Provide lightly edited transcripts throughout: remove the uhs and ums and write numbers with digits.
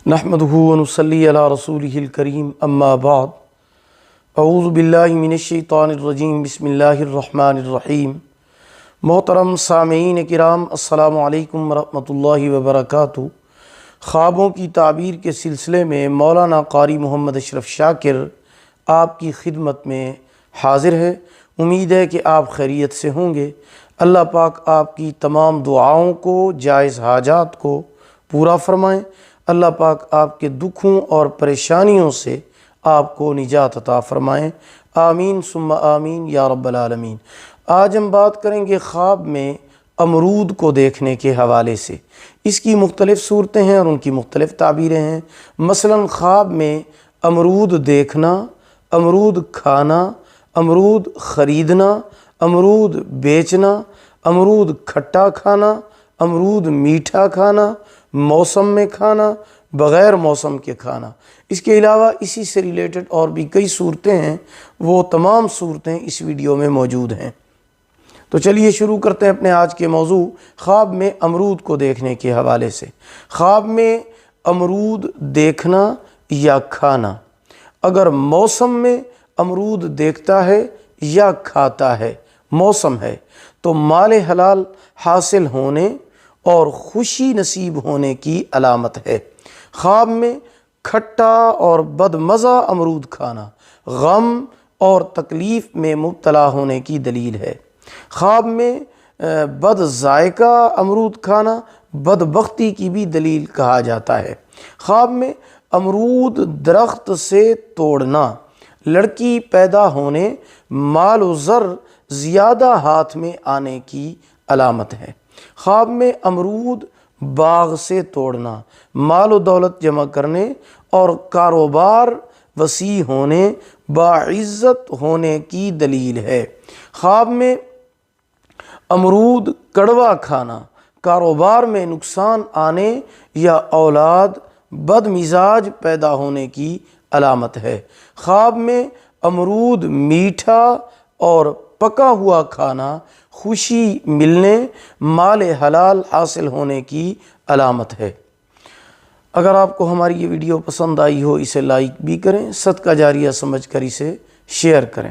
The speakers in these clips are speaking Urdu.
نحمدہ ونصلی علی رسولہ الکریم اما بعد اعوذ باللہ من الشیطان الرجیم بسم اللہ الرحمن الرحیم۔ محترم سامعین کرام، السلام علیکم ورحمۃ اللہ وبرکاتہ۔ خوابوں کی تعبیر کے سلسلے میں مولانا قاری محمد اشرف شاکر آپ کی خدمت میں حاضر ہے۔ امید ہے کہ آپ خیریت سے ہوں گے۔ اللہ پاک آپ کی تمام دعاؤں کو، جائز حاجات کو پورا فرمائیں۔ اللہ پاک آپ کے دکھوں اور پریشانیوں سے آپ کو نجات عطا فرمائیں۔ آمین ثم آمین یا رب العالمین۔ آج ہم بات کریں گے خواب میں امرود کو دیکھنے کے حوالے سے۔ اس کی مختلف صورتیں ہیں اور ان کی مختلف تعبیریں ہیں۔ مثلا خواب میں امرود دیکھنا، امرود کھانا، امرود خریدنا، امرود بیچنا، امرود کھٹا کھانا، امرود میٹھا کھانا، موسم میں کھانا، بغیر موسم کے کھانا۔ اس کے علاوہ اسی سے ریلیٹڈ اور بھی کئی صورتیں ہیں، وہ تمام صورتیں اس ویڈیو میں موجود ہیں۔ تو چلیے شروع کرتے ہیں اپنے آج کے موضوع، خواب میں امرود کو دیکھنے کے حوالے سے۔ خواب میں امرود دیکھنا یا کھانا، اگر موسم میں امرود دیکھتا ہے یا کھاتا ہے، موسم ہے، تو مال حلال حاصل ہونے اور خوشی نصیب ہونے کی علامت ہے۔ خواب میں کھٹا اور بدمزہ امرود کھانا غم اور تکلیف میں مبتلا ہونے کی دلیل ہے۔ خواب میں بد ذائقہ امرود کھانا بدبختی کی بھی دلیل کہا جاتا ہے۔ خواب میں امرود درخت سے توڑنا لڑکی پیدا ہونے، مال و زر زیادہ ہاتھ میں آنے کی علامت ہے۔ خواب میں امرود باغ سے توڑنا مال و دولت جمع کرنے اور کاروبار وسیع ہونے، باعزت ہونے کی دلیل ہے۔ خواب میں امرود کڑوا کھانا کاروبار میں نقصان آنے یا اولاد بد مزاج پیدا ہونے کی علامت ہے۔ خواب میں امرود میٹھا اور پکا ہوا کھانا خوشی ملنے، مال حلال حاصل ہونے کی علامت ہے۔ اگر آپ کو ہماری یہ ویڈیو پسند آئی ہو، اسے لائک بھی کریں، صدقہ جاریہ سمجھ کر اسے شیئر کریں۔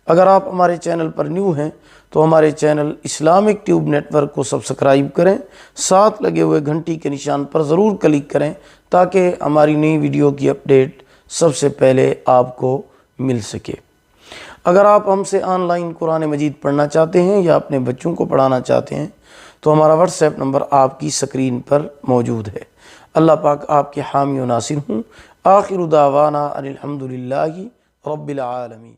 اگر آپ ہمارے چینل پر نیو ہیں تو ہمارے channel Islamic tube network کو سبسکرائب کریں، ساتھ لگے ہوئے گھنٹی کے نشان پر ضرور کلک کریں تاکہ ہماری نئی ویڈیو کی اپڈیٹ سب سے پہلے آپ کو مل سکے۔ اگر آپ ہم سے آن لائن قرآن مجید پڑھنا چاہتے ہیں یا اپنے بچوں کو پڑھانا چاہتے ہیں تو ہمارا واٹس ایپ نمبر آپ کی سکرین پر موجود ہے۔ اللہ پاک آپ کے حامی و ناصر ہوں۔ آخر دعوانا ان الحمد للہ رب العالمین۔